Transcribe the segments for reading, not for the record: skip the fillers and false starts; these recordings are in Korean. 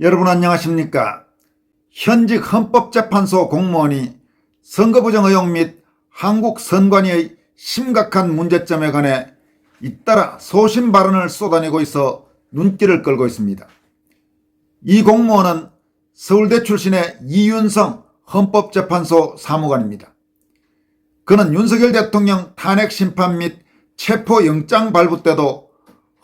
여러분 안녕하십니까? 현직 헌법재판소 공무원이 선거부정 의혹 및 한국 선관위의 심각한 문제점에 관해 잇따라 소신 발언을 쏟아내고 있어 눈길을 끌고 있습니다. 이 공무원은 서울대 출신의 이윤성 헌법재판소 사무관입니다. 그는 윤석열 대통령 탄핵 심판 및 체포영장 발부 때도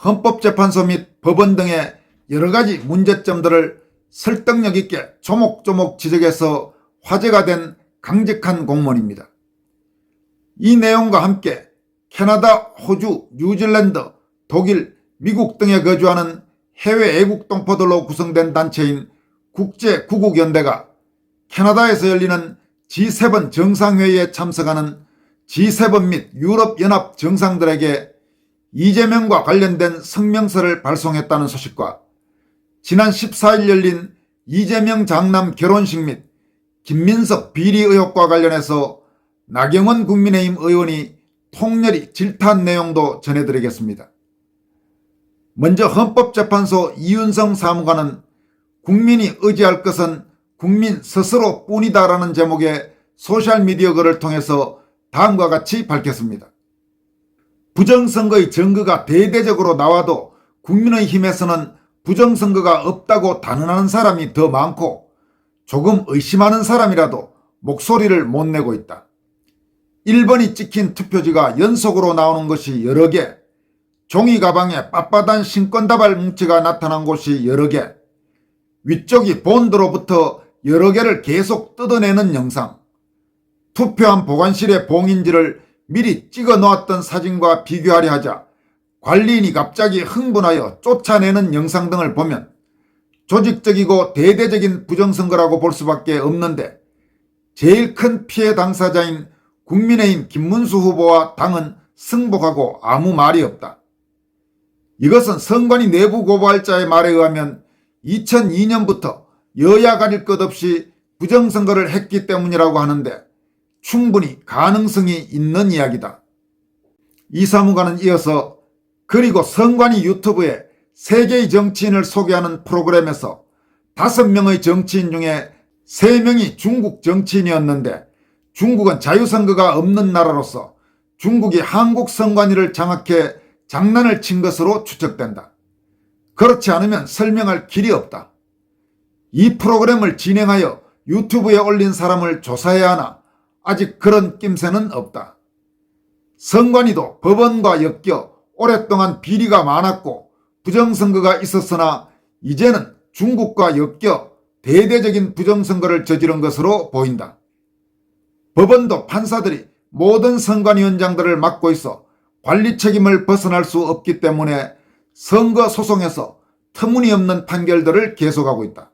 헌법재판소 및 법원 등의 여러 가지 문제점들을 설득력 있게 조목조목 지적해서 화제가 된 강직한 공무원입니다. 이 내용과 함께 캐나다, 호주, 뉴질랜드, 독일, 미국 등에 거주하는 해외 애국 동포들로 구성된 단체인 국제구국연대가 캐나다에서 열리는 G7 정상회의에 참석하는 G7 및 유럽연합 정상들에게 이재명과 관련된 성명서를 발송했다는 소식과 지난 14일 열린 이재명 장남 결혼식 및 김민석 비리 의혹과 관련해서 나경원 국민의힘 의원이 통렬히 질타한 내용도 전해드리겠습니다. 먼저 헌법재판소 이윤성 사무관은 국민이 의지할 것은 국민 스스로 뿐이다라는 제목의 소셜미디어 글을 통해서 다음과 같이 밝혔습니다. 부정선거의 증거가 대대적으로 나와도 국민의힘에서는 부정선거가 없다고 단언하는 사람이 더 많고 조금 의심하는 사람이라도 목소리를 못 내고 있다. 1번이 찍힌 투표지가 연속으로 나오는 것이 여러 개, 종이 가방에 빳빳한 신권다발 뭉치가 나타난 곳이 여러 개, 위쪽이 본드로부터 여러 개를 계속 뜯어내는 영상, 투표함 보관실의 봉인지를 미리 찍어 놓았던 사진과 비교하려 하자 관리인이 갑자기 흥분하여 쫓아내는 영상 등을 보면 조직적이고 대대적인 부정선거라고 볼 수밖에 없는데 제일 큰 피해 당사자인 국민의힘 김문수 후보와 당은 승복하고 아무 말이 없다. 이것은 선관위 내부 고발자의 말에 의하면 2002년부터 여야 가릴 것 없이 부정선거를 했기 때문이라고 하는데 충분히 가능성이 있는 이야기다. 이 사무관은 이어서 그리고 선관위 유튜브에 3개의 정치인을 소개하는 프로그램에서 5명의 정치인 중에 3명이 중국 정치인이었는데 중국은 자유선거가 없는 나라로서 중국이 한국 선관위를 장악해 장난을 친 것으로 추측된다. 그렇지 않으면 설명할 길이 없다. 이 프로그램을 진행하여 유튜브에 올린 사람을 조사해야 하나 아직 그런 낌새는 없다. 선관위도 법원과 엮여 오랫동안 비리가 많았고 부정선거가 있었으나 이제는 중국과 엮여 대대적인 부정선거를 저지른 것으로 보인다. 법원도 판사들이 모든 선관위원장들을 맡고 있어 관리 책임을 벗어날 수 없기 때문에 선거 소송에서 터무니없는 판결들을 계속하고 있다.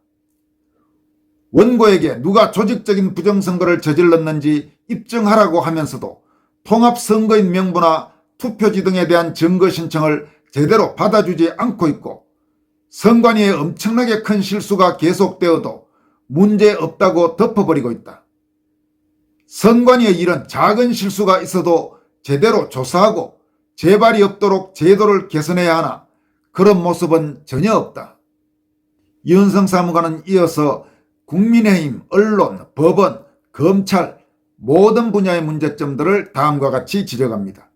원고에게 누가 조직적인 부정선거를 저질렀는지 입증하라고 하면서도 통합선거인 명부나 투표지 등에 대한 증거 신청을 제대로 받아주지 않고 있고 선관위에 엄청나게 큰 실수가 계속되어도 문제없다고 덮어버리고 있다. 선관위의 이런 작은 실수가 있어도 제대로 조사하고 재발이 없도록 제도를 개선해야 하나 그런 모습은 전혀 없다. 이윤성 사무관은 이어서 국민의힘, 언론, 법원, 검찰 모든 분야의 문제점들을 다음과 같이 지적합니다.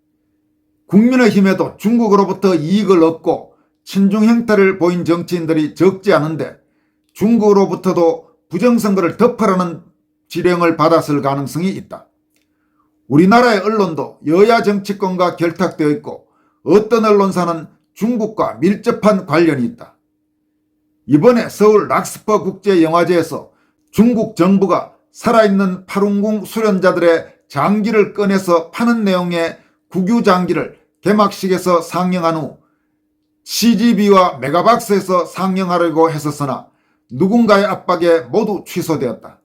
국민의힘에도 중국으로부터 이익을 얻고 친중 행태를 보인 정치인들이 적지 않은데 중국으로부터도 부정선거를 덮으라는 지령을 받았을 가능성이 있다. 우리나라의 언론도 여야 정치권과 결탁되어 있고 어떤 언론사는 중국과 밀접한 관련이 있다. 이번에 서울 락스퍼 국제영화제에서 중국 정부가 살아있는 파룬궁 수련자들의 장기를 꺼내서 파는 내용의 국유 장기를 개막식에서 상영한 후 CGV와 메가박스에서 상영하려고 했었으나 누군가의 압박에 모두 취소되었다.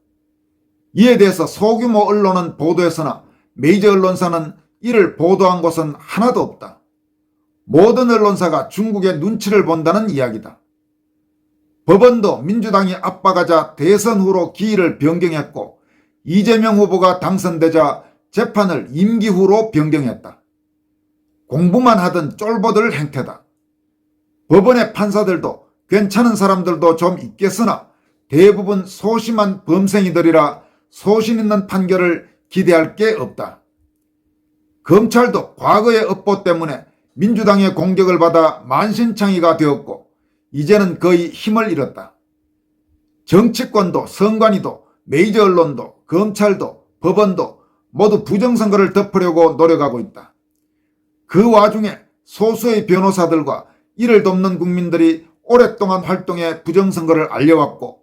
이에 대해서 소규모 언론은 보도했으나 메이저 언론사는 이를 보도한 곳은 하나도 없다. 모든 언론사가 중국의 눈치를 본다는 이야기다. 법원도 민주당이 압박하자 대선 후로 기일을 변경했고 이재명 후보가 당선되자 재판을 임기 후로 변경했다. 공부만 하던 쫄보들 행태다. 법원의 판사들도 괜찮은 사람들도 좀 있겠으나 대부분 소심한 범생이들이라 소신 있는 판결을 기대할 게 없다. 검찰도 과거의 업보 때문에 민주당의 공격을 받아 만신창이가 되었고 이제는 거의 힘을 잃었다. 정치권도 선관위도 메이저 언론도 검찰도 법원도 모두 부정선거를 덮으려고 노력하고 있다. 그 와중에 소수의 변호사들과 이를 돕는 국민들이 오랫동안 활동해 부정선거를 알려왔고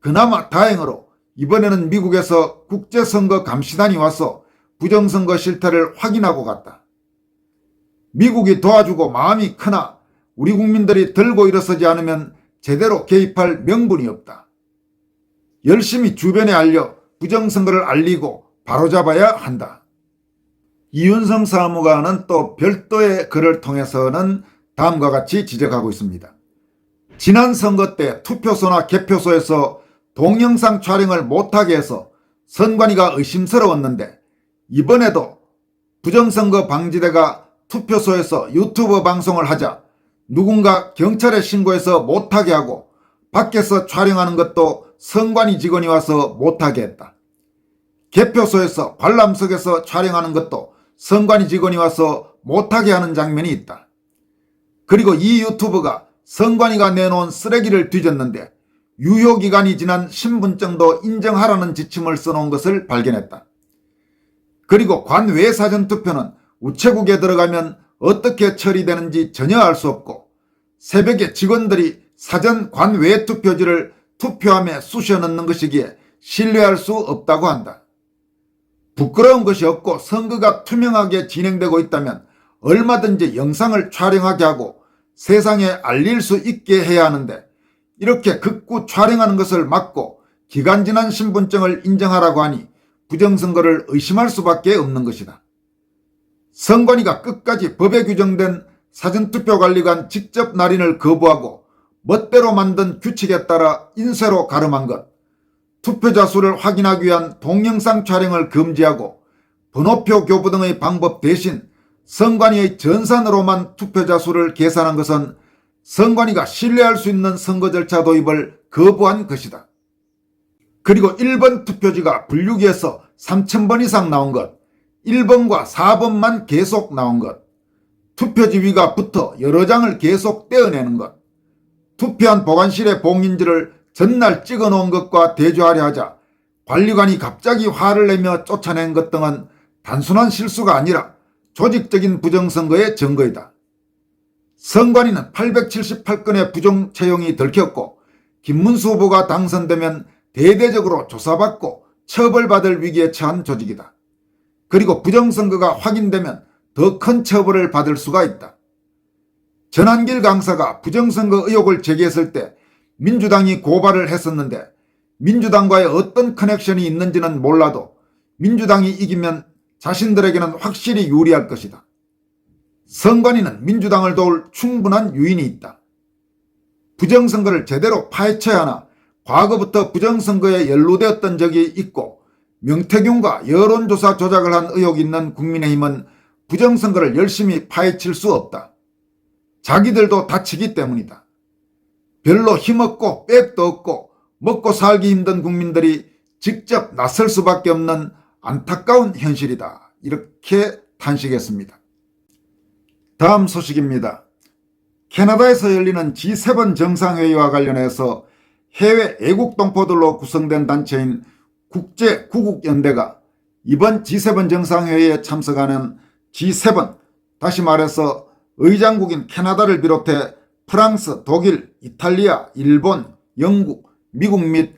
그나마 다행으로 이번에는 미국에서 국제선거감시단이 와서 부정선거 실태를 확인하고 갔다. 미국이 도와주고 마음이 크나 우리 국민들이 들고 일어서지 않으면 제대로 개입할 명분이 없다. 열심히 주변에 알려 부정선거를 알리고 바로잡아야 한다. 이윤성 사무관은 또 별도의 글을 통해서는 다음과 같이 지적하고 있습니다. 지난 선거 때 투표소나 개표소에서 동영상 촬영을 못하게 해서 선관위가 의심스러웠는데 이번에도 부정선거 방지대가 투표소에서 유튜브 방송을 하자 누군가 경찰에 신고해서 못하게 하고 밖에서 촬영하는 것도 선관위 직원이 와서 못하게 했다. 개표소에서 관람석에서 촬영하는 것도 선관위 직원이 와서 못하게 하는 장면이 있다. 그리고 이 유튜브가 선관위가 내놓은 쓰레기를 뒤졌는데 유효기간이 지난 신분증도 인정하라는 지침을 써놓은 것을 발견했다. 그리고 관외 사전투표는 우체국에 들어가면 어떻게 처리되는지 전혀 알 수 없고 새벽에 직원들이 사전 관외 투표지를 투표함에 쑤셔 넣는 것이기에 신뢰할 수 없다고 한다. 부끄러운 것이 없고 선거가 투명하게 진행되고 있다면 얼마든지 영상을 촬영하게 하고 세상에 알릴 수 있게 해야 하는데 이렇게 극구 촬영하는 것을 막고 기간 지난 신분증을 인정하라고 하니 부정선거를 의심할 수밖에 없는 것이다. 선관위가 끝까지 법에 규정된 사전투표관리관 직접 날인을 거부하고 멋대로 만든 규칙에 따라 인쇄로 가름한 것, 투표자 수를 확인하기 위한 동영상 촬영을 금지하고 번호표 교부 등의 방법 대신 선관위의 전산으로만 투표자 수를 계산한 것은 선관위가 신뢰할 수 있는 선거 절차 도입을 거부한 것이다. 그리고 1번 투표지가 분류기에서 3,000번 이상 나온 것, 1번과 4번만 계속 나온 것, 투표지 위가 붙어 여러 장을 계속 떼어내는 것, 투표한 보관실의 봉인지를 전날 찍어놓은 것과 대조하려 하자 관리관이 갑자기 화를 내며 쫓아낸 것 등은 단순한 실수가 아니라 조직적인 부정선거의 증거이다. 선관위는 878건의 부정 채용이 들켰고 김문수 후보가 당선되면 대대적으로 조사받고 처벌받을 위기에 처한 조직이다. 그리고 부정선거가 확인되면 더 큰 처벌을 받을 수가 있다. 전한길 강사가 부정선거 의혹을 제기했을 때 민주당이 고발을 했었는데 민주당과의 어떤 커넥션이 있는지는 몰라도 민주당이 이기면 자신들에게는 확실히 유리할 것이다. 선관위는 민주당을 도울 충분한 유인이 있다. 부정선거를 제대로 파헤쳐야 하나 과거부터 부정선거에 연루되었던 적이 있고 명태균과 여론조사 조작을 한 의혹이 있는 국민의힘은 부정선거를 열심히 파헤칠 수 없다. 자기들도 다치기 때문이다. 별로 힘없고 백도 없고 먹고 살기 힘든 국민들이 직접 나설 수밖에 없는 안타까운 현실이다. 이렇게 탄식했습니다. 다음 소식입니다. 캐나다에서 열리는 G7 정상회의와 관련해서 해외 애국동포들로 구성된 단체인 국제구국연대가 이번 G7 정상회의에 참석하는 G7, 다시 말해서 의장국인 캐나다를 비롯해 프랑스, 독일, 이탈리아, 일본, 영국, 미국 및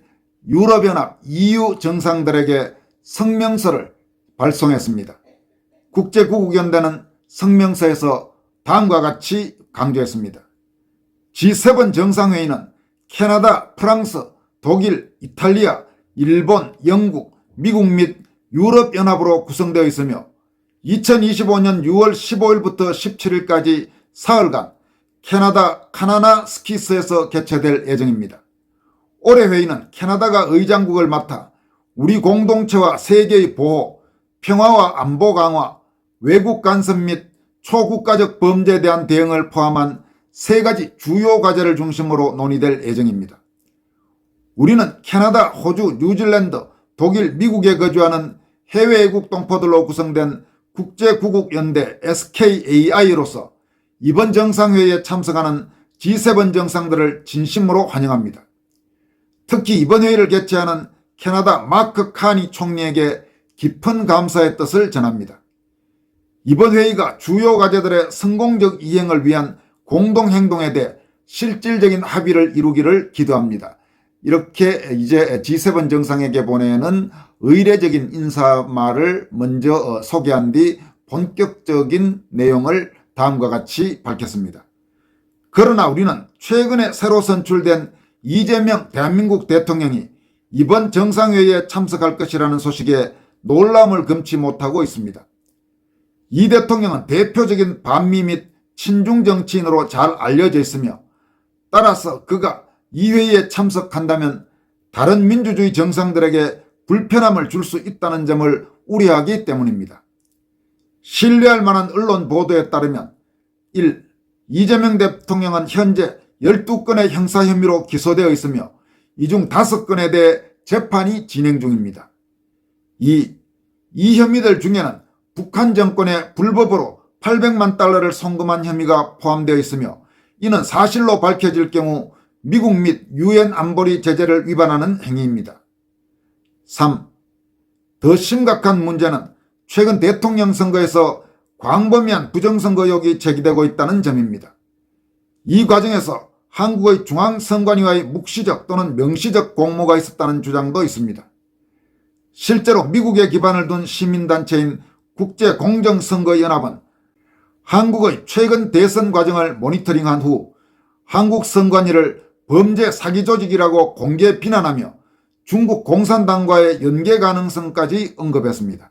유럽연합 EU 정상들에게 성명서를 발송했습니다. 국제구국연대는 성명서에서 다음과 같이 강조했습니다. G7 정상회의는 캐나다, 프랑스, 독일, 이탈리아, 일본, 영국, 미국 및 유럽연합으로 구성되어 있으며 2025년 6월 15일부터 17일까지 사흘간 캐나다 카나나 스키스에서 개최될 예정입니다. 올해 회의는 캐나다가 의장국을 맡아 우리 공동체와 세계의 보호, 평화와 안보 강화, 외국 간섭 및 초국가적 범죄에 대한 대응을 포함한 3가지 주요 과제를 중심으로 논의될 예정입니다. 우리는 캐나다, 호주, 뉴질랜드, 독일, 미국에 거주하는 해외 애국 동포들로 구성된 국제구국연대 SKAI로서 이번 정상회의에 참석하는 G7 정상들을 진심으로 환영합니다. 특히 이번 회의를 개최하는 캐나다 마크 카니 총리에게 깊은 감사의 뜻을 전합니다. 이번 회의가 주요 과제들의 성공적 이행을 위한 공동행동에 대해 실질적인 합의를 이루기를 기도합니다. 이렇게 이제 G7 정상에게 보내는 의례적인 인사말을 먼저 소개한 뒤 본격적인 내용을 다음과 같이 밝혔습니다. 그러나 우리는 최근에 새로 선출된 이재명 대한민국 대통령이 이번 정상회의에 참석할 것이라는 소식에 놀람을 금치 못하고 있습니다. 이 대통령은 대표적인 반미 및 친중 정치인으로 잘 알려져 있으며 따라서 그가 이 회의에 참석한다면 다른 민주주의 정상들에게 불편함을 줄 수 있다는 점을 우려하기 때문입니다. 신뢰할 만한 언론 보도에 따르면 1. 이재명 대통령은 현재 12건의 형사 혐의로 기소되어 있으며 이 중 5건에 대해 재판이 진행 중입니다. 2. 이 혐의들 중에는 북한 정권에 불법으로 800만 달러를 송금한 혐의가 포함되어 있으며 이는 사실로 밝혀질 경우 미국 및 유엔 안보리 제재를 위반하는 행위입니다. 3. 더 심각한 문제는 최근 대통령 선거에서 광범위한 부정선거 의혹이 제기되고 있다는 점입니다. 이 과정에서 한국의 중앙선관위와의 묵시적 또는 명시적 공모가 있었다는 주장도 있습니다. 실제로 미국에 기반을 둔 시민단체인 국제공정선거연합은 한국의 최근 대선 과정을 모니터링한 후 한국 선관위를 범죄 사기 조직이라고 공개 비난하며 중국 공산당과의 연계 가능성까지 언급했습니다.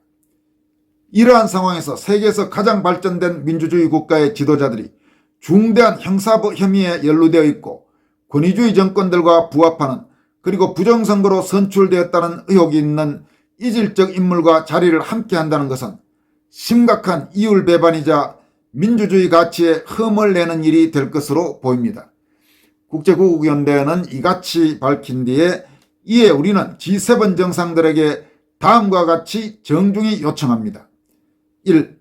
이러한 상황에서 세계에서 가장 발전된 민주주의 국가의 지도자들이 중대한 형사법 혐의에 연루되어 있고 권위주의 정권들과 부합하는 그리고 부정선거로 선출되었다는 의혹이 있는 이질적 인물과 자리를 함께한다는 것은 심각한 이율배반이자 민주주의 가치에 흠을 내는 일이 될 것으로 보입니다. 국제구국연대는 이같이 밝힌 뒤에 이에 우리는 G7 정상들에게 다음과 같이 정중히 요청합니다. 1.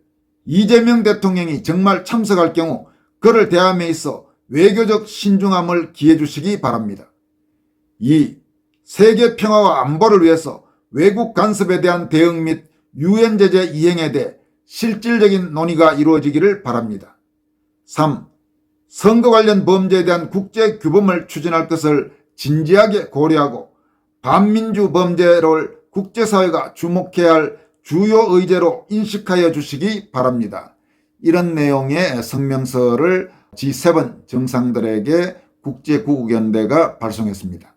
이재명 대통령이 정말 참석할 경우 그를 대함에 있어 외교적 신중함을 기해 주시기 바랍니다. 2. 세계 평화와 안보를 위해서 외국 간섭에 대한 대응 및 유엔 제재 이행에 대해 실질적인 논의가 이루어지기를 바랍니다. 3. 선거 관련 범죄에 대한 국제 규범을 추진할 것을 진지하게 고려하고 반민주 범죄를 국제사회가 주목해야 할 주요 의제로 인식하여 주시기 바랍니다. 이런 내용의 성명서를 G7 정상들에게 국제구국연대가 발송했습니다.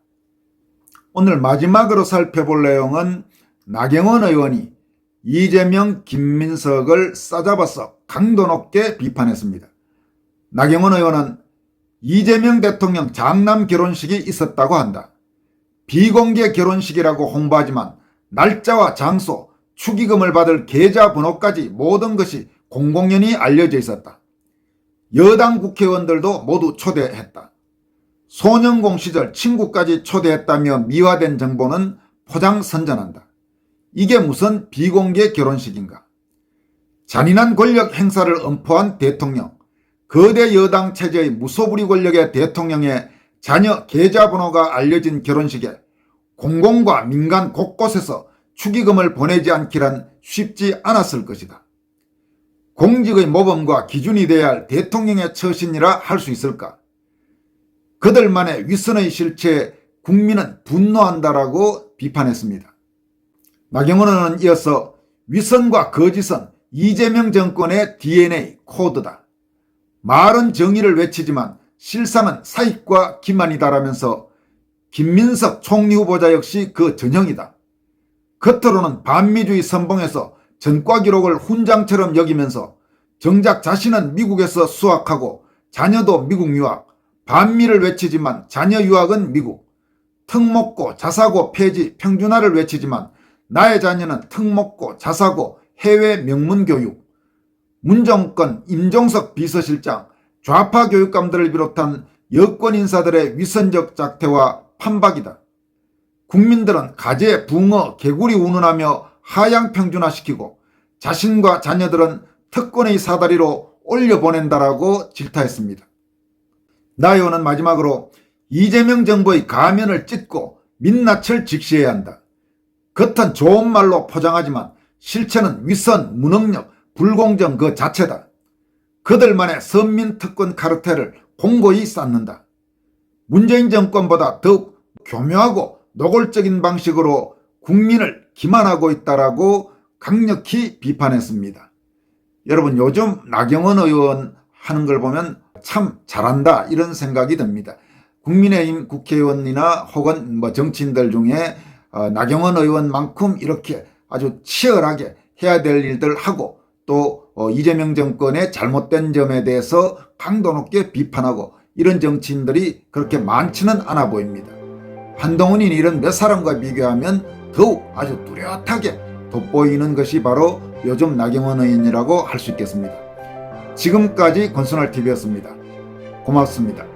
오늘 마지막으로 살펴볼 내용은 나경원 의원이 이재명, 김민석을 싸잡아서 강도 높게 비판했습니다. 나경원 의원은 이재명 대통령 장남 결혼식이 있었다고 한다. 비공개 결혼식이라고 홍보하지만 날짜와 장소, 축의금을 받을 계좌번호까지 모든 것이 공공연히 알려져 있었다. 여당 국회의원들도 모두 초대했다. 소년공 시절 친구까지 초대했다며 미화된 정보는 포장선전한다. 이게 무슨 비공개 결혼식인가? 잔인한 권력 행사를 엄포한 대통령, 거대 여당 체제의 무소불위 권력의 대통령의 자녀 계좌번호가 알려진 결혼식에 공공과 민간 곳곳에서 축의금을 보내지 않기란 쉽지 않았을 것이다. 공직의 모범과 기준이 되어야 할 대통령의 처신이라 할 수 있을까? 그들만의 위선의 실체에 국민은 분노한다라고 비판했습니다. 나경원 의원은 이어서 위선과 거짓은 이재명 정권의 DNA 코드다. 말은 정의를 외치지만 실상은 사익과 기만이다라면서 김민석 총리 후보자 역시 그 전형이다. 겉으로는 반미주의 선봉에서 전과 기록을 훈장처럼 여기면서 정작 자신은 미국에서 수학하고 자녀도 미국 유학, 반미를 외치지만 자녀 유학은 미국, 특목고, 자사고 폐지, 평준화를 외치지만 나의 자녀는 특목고, 자사고, 해외 명문교육, 문정권 임종석 비서실장 좌파 교육감들을 비롯한 여권 인사들의 위선적 작태와 판박이다. 국민들은 가재, 붕어, 개구리 운운하며 하향평준화시키고 자신과 자녀들은 특권의 사다리로 올려보낸다라고 질타했습니다. 나 의원은 마지막으로 이재명 정부의 가면을 찢고 민낯을 직시해야 한다. 겉은 좋은 말로 포장하지만 실체는 위선, 무능력, 불공정 그 자체다. 그들만의 선민특권 카르텔을 공고히 쌓는다. 문재인 정권보다 더욱 교묘하고 노골적인 방식으로 국민을 기만하고 있다라고 강력히 비판했습니다. 여러분, 요즘 나경원 의원 하는 걸 보면 참 잘한다 이런 생각이 듭니다. 국민의힘 국회의원이나 혹은 정치인들 중에 나경원 의원만큼 이렇게 아주 치열하게 해야 될 일들 하고 또 이재명 정권의 잘못된 점에 대해서 강도 높게 비판하고 이런 정치인들이 그렇게 많지는 않아 보입니다. 한동훈이 이런 몇 사람과 비교하면 더욱 아주 뚜렷하게 돋보이는 것이 바로 요즘 나경원 의원이라고 할 수 있겠습니다. 지금까지 권순할TV였습니다. 고맙습니다.